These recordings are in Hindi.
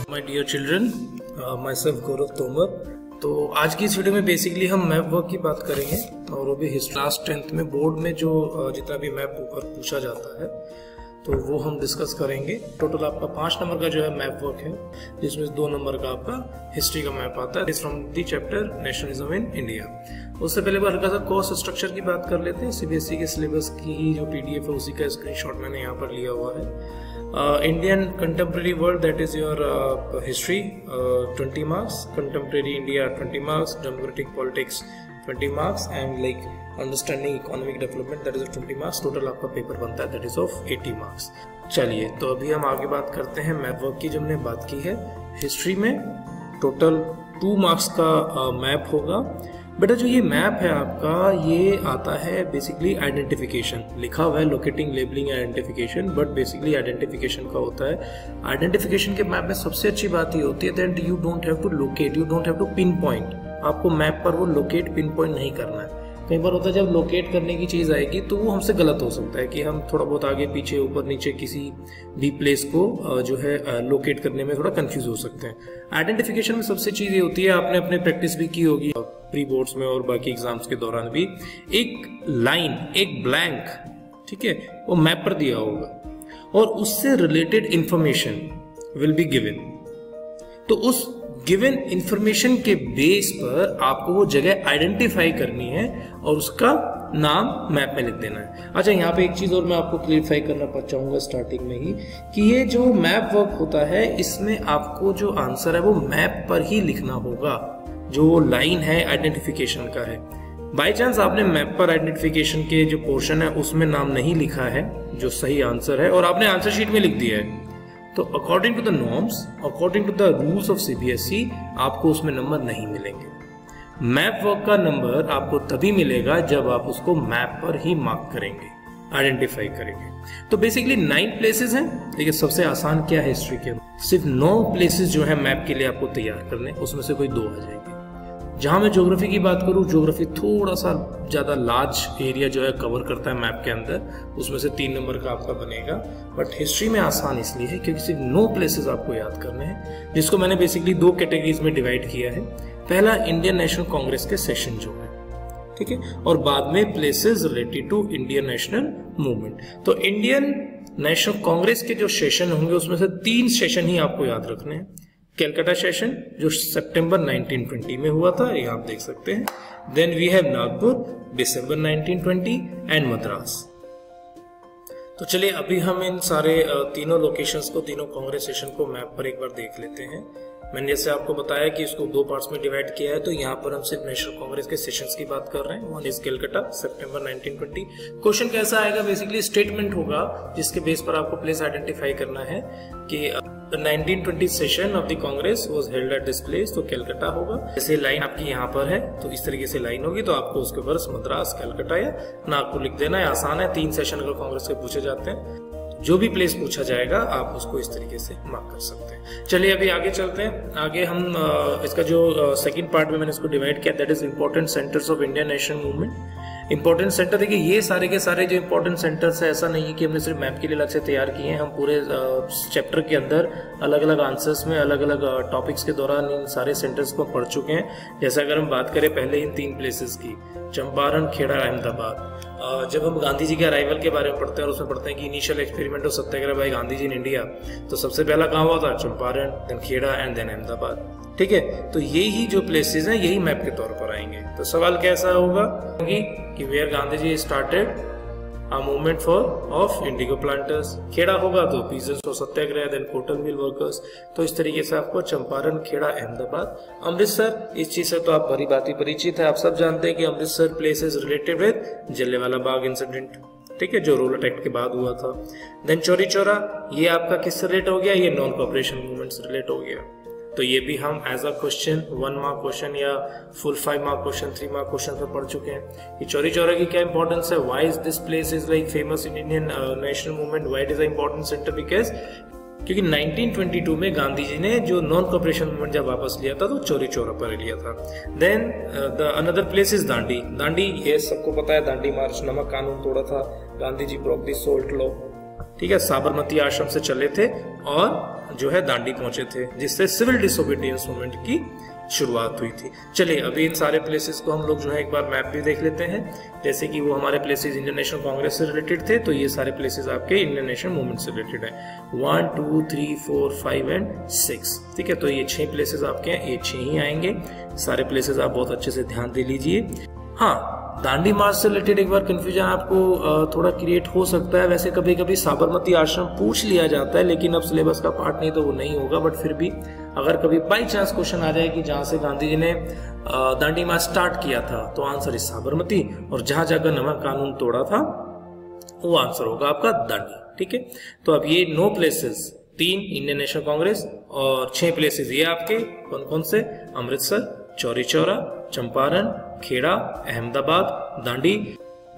My dear children, myself Gaurav Tomar. तो आज की इस वीडियो में बेसिकली हम मैप वर्क की बात करेंगे और वो भी क्लास 10th में बोर्ड में जो जितना भी मैप वर्क पूछा जाता है तो वो हम डिस्कस करेंगे। टोटल आपका 5 नंबर का जो है मैप वर्क है, जिसमें 2 नंबर का आपका हिस्ट्री का मैप आता है from the chapter nationalism in India. उससे पहले हल्का सा कोर्स स्ट्रक्चर की बात कर लेते हैं। सीबीएसई के सिलेबस की ही जो पीडीएफ है उसी का स्क्रीनशॉट मैंने यहाँ पर लिया हुआ है। Indian contemporary world, that is your history, 20 marks, contemporary India 20 marks, democratic politics 20 marks, and like understanding economic development, that is 20 marks. total आपका पेपर बनता है that is of 80 marks। चलिए तो अभी हम आगे बात करते हैं मैप वर्क की। जो हमने बात की है हिस्ट्री में टोटल 2 मार्क्स का मैप होगा। बेटा जो ये मैप है आपका, ये आता है बेसिकली आइडेंटिफिकेशन, लिखा हुआ है locating, labelling, identification, but basically identification का होता है। आइडेंटिफिकेशन के मैप में सबसे अच्छी बात ये होती है that you don't have to locate, you don't have to pinpoint. आपको मैप पर वो लोकेट पिन पॉइंट नहीं करना है। कई बार होता है जब लोकेट करने की चीज़ आएगी तो वो हमसे गलत हो सकता है कि हम थोड़ा बहुत आगे पीछे ऊपर नीचे किसी भी प्लेस को जो है लोकेट करने में थोड़ा कंफ्यूज हो सकते हैं। आइडेंटिफिकेशन में सबसे चीज़ ये होती है, आपने अपने प्रैक्टिस भी की होगी प्री बोर्ड्स में और बाकी एग्जाम्स के दौरान भी, एक लाइन, एक ब्लैंक, ठीक है, वो मैप पर दिया होगा और उससे related information will be given. तो उस गिवन इंफॉर्मेशन के बेस पर आपको वो जगह आइडेंटिफाई करनी है और उसका नाम मैप में लिख देना है। अच्छा, यहाँ पे एक चीज और मैं आपको क्लियरफाई करना चाहूंगा स्टार्टिंग में ही कि ये जो मैप वर्क होता है इसमें आपको जो आंसर है वो मैप पर ही लिखना होगा। जो लाइन है आइडेंटिफिकेशन का है, बाई चांस आपने मैप पर आइडेंटिफिकेशन के जो पोर्शन है उसमें नाम नहीं लिखा है जो सही आंसर है और आपने आंसर शीट में लिख दिया है, तो according to the norms, according to the rules of CBSE आपको उसमें नंबर नहीं मिलेंगे। मैप वर्क का नंबर आपको तभी मिलेगा जब आप उसको मैप पर ही मार्क करेंगे, आइडेंटिफाई करेंगे। तो बेसिकली 9 प्लेसेस हैं। देखिए सबसे आसान क्या है हिस्ट्री के, सिर्फ 9 प्लेसेस जो है मैप के लिए आपको तैयार करने, उसमें से कोई 2 आ जाएंगे। जहां मैं ज्योग्राफी की बात करूं, ज्योग्राफी थोड़ा सा ज्यादा लार्ज एरिया जो है कवर करता है मैप के अंदर, उसमें से 3 नंबर का आपका बनेगा। बट हिस्ट्री में आसान इसलिए है क्योंकि सिर्फ 9 प्लेसेस आपको याद करने हैं, जिसको मैंने बेसिकली 2 कैटेगरीज में डिवाइड किया है। पहला इंडियन नेशनल कांग्रेस के सेशन जो है, ठीक है, और बाद में places related to Indian national movement. तो इंडियन नेशनल कांग्रेस के जो सेशन होंगे उसमें से 3 सेशन ही आपको याद रखने हैं। कैलकाटा सेशन जो सितंबर 1920 में हुआ था, ये आप देख सकते हैं। Then we have Nagpur December 1920 and Madras. तो चलिए अभी हम इन सारे तीनों लोकेशंस को, तीनों कांग्रेस सेशन को मैप पर एक बार देख लेते हैं। मैंने जैसे आपको बताया कि इसको 2 पार्ट्स में डिवाइड किया है, तो यहाँ पर हम सिर्फ नेशनल कांग्रेस के सेशंस की बात कर रहे हैं। One is Calcutta September 1920। Question कैसा आएगा, बेसिकली स्टेटमेंट होगा जिसके बेस पर आपको प्लेस आइडेंटिफाई करना है कि 1920 session of the Congress was held at this place, तो कैलकाटा होगा। जैसे लाइन आपकी यहाँ पर है तो इस तरीके से लाइन होगी, तो आपको उसके ऊपर मद्रास, कैलकाटा या नागपुर लिख देना है। आसान है, 3 सेशन अगर कांग्रेस के पूछे जाते हैं, जो भी प्लेस पूछा जाएगा आप उसको इस तरीके से मार्क कर सकते हैं। चलिए अभी आगे चलते हैं। आगे हम इसका जो सेकंड पार्ट में मैंने इसको डिवाइड किया, that is important centres of Indian national movement. Important centre, देखिए ये सारे के सारे जो इंपॉर्टेंट सेंटर्स है, ऐसा नहीं है कि हमने सिर्फ मैप के लिए अलग से तैयार किए हैं। हम पूरे चैप्टर के अंदर अलग अलग आंसर्स में अलग अलग टॉपिक्स के दौरान इन सारे सेंटर्स को पढ़ चुके हैं। जैसे अगर हम बात करें पहले इन 3 प्लेसेस की, चंपारण, खेड़ा, अहमदाबाद। जब हम गांधी जी के अराइवल के बारे में पढ़ते हैं और उसमें पढ़ते हैं कि initial experiment of Satyagraha by Gandhi ji in India, तो सबसे पहला कहाँ हुआ था, Champaran, then Kheda and then Ahmedabad. ठीक है, तो यही जो प्लेसेस हैं यही मैप के तौर पर आएंगे। तो सवाल कैसा होगा कि where Gandhi ji started a movement for of indigo planters. Kheda होगा तो pieces for Satyagraha, then cotton mill workers. तो इस तरीके से आपको चंपारण, खेड़ा, अहमदाबाद। अमृतसर, इस चीज से तो आप भली भांति परिचित है, आप सब जानते हैं कि Amritsar place is related with Jallianwala Bagh incident, ठीक है, जो रोलर एक्ट के बाद हुआ था। देन चौरी चौरा, ये आपका किससे रिलेट हो गया, ये नॉन कॉपरेशन मूवमेंट से रिलेट हो गया। तो ये भी हम as a question 1 mark question या full 5 mark question, 3 mark question में पढ़ चुके हैं। ये चौरी चौरा की क्या इंपॉर्टेंस है, why is this place is like famous in Indian national movement, why it is a important centre, because क्योंकि 1922 में गांधी जी ने जो नॉन कॉपरेशन मूवमेंट जब वापस लिया था तो चौरी चौरा पर लिया था। Then the another place is Dandi. Dandi ये सबको पता है, दांडी मार्च, नमक कानून तोड़ा था, Gandhi ji broke the salt law, ठीक है, साबरमती आश्रम से चले थे और जो है दांडी पहुंचे थे, जिससे सिविल डिसोबीडियंस मूवमेंट की शुरुआत हुई थी। चलिए अभी इन सारे प्लेसेस को हम लोग जो है एक बार मैप भी देख लेते हैं। जैसे कि वो हमारे प्लेसेस इंडियन नेशनल कांग्रेस से रिलेटेड थे, तो ये सारे प्लेसेस आपके इंडियन नेशनल मूवमेंट से रिलेटेड है। 1 2 3 4 5 एंड 6, ठीक है। तो ये 6 प्लेसेस आपके हैं, ये 6 ही आएंगे। सारे प्लेसेस आप बहुत अच्छे से ध्यान दे लीजिए। हाँ, दांडी मार्च से रिलेटेड एक बार कंफ्यूजन आपको थोड़ा क्रिएट हो सकता है। वैसे कभी कभी साबरमती आश्रम पूछ लिया जाता है, लेकिन अब सिलेबस का पार्ट नहीं तो वो नहीं होगा। बट फिर भी अगर कभी बाई चांस क्वेश्चन आ जाए कि जहां से गांधी जी ने दांडी मार्च स्टार्ट किया था, तो आंसर इज साबरमती, और जहां जाकर नमक कानून तोड़ा था वो आंसर होगा आपका दांडी, ठीक है। तो अब ये 9 प्लेसेस, 3 इंडियन नेशनल कांग्रेस और 6 प्लेसेस ये आपके कौन कौन से, अमृतसर, चौरी चौरा, चंपारण, खेड़ा, अहमदाबाद, दांडी।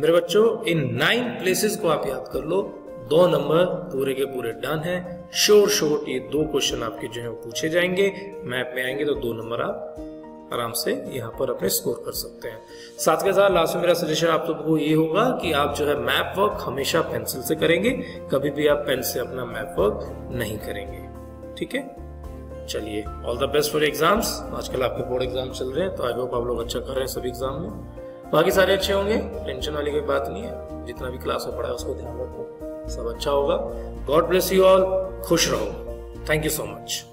मेरे बच्चों इन 9 प्लेसेस को आप याद कर लो। 2 नंबर पूरे के पूरे डन है। शोर्ट ये 2 क्वेश्चन आपके जो है वो पूछे जाएंगे, मैप में आएंगे तो 2 नंबर आप आराम से यहाँ पर अपने स्कोर कर सकते हैं। साथ के साथ लास्ट में मेरा सजेशन आप सबको ये होगा कि आप जो है मैप वर्क हमेशा पेंसिल से करेंगे, कभी भी आप पेन से अपना मैप वर्क नहीं करेंगे, ठीक है। चलिए all the best for exams. आजकल आपके बोर्ड एग्जाम चल रहे हैं, तो आई होप आप लोग अच्छा कर रहे हैं सभी एग्जाम में। बाकी सारे अच्छे होंगे, टेंशन वाली कोई बात नहीं है। जितना भी क्लास में पढ़ा है उसको ध्यान रखो, सब अच्छा होगा। गॉड ब्लेस यू ऑल, खुश रहो। Thank you so much.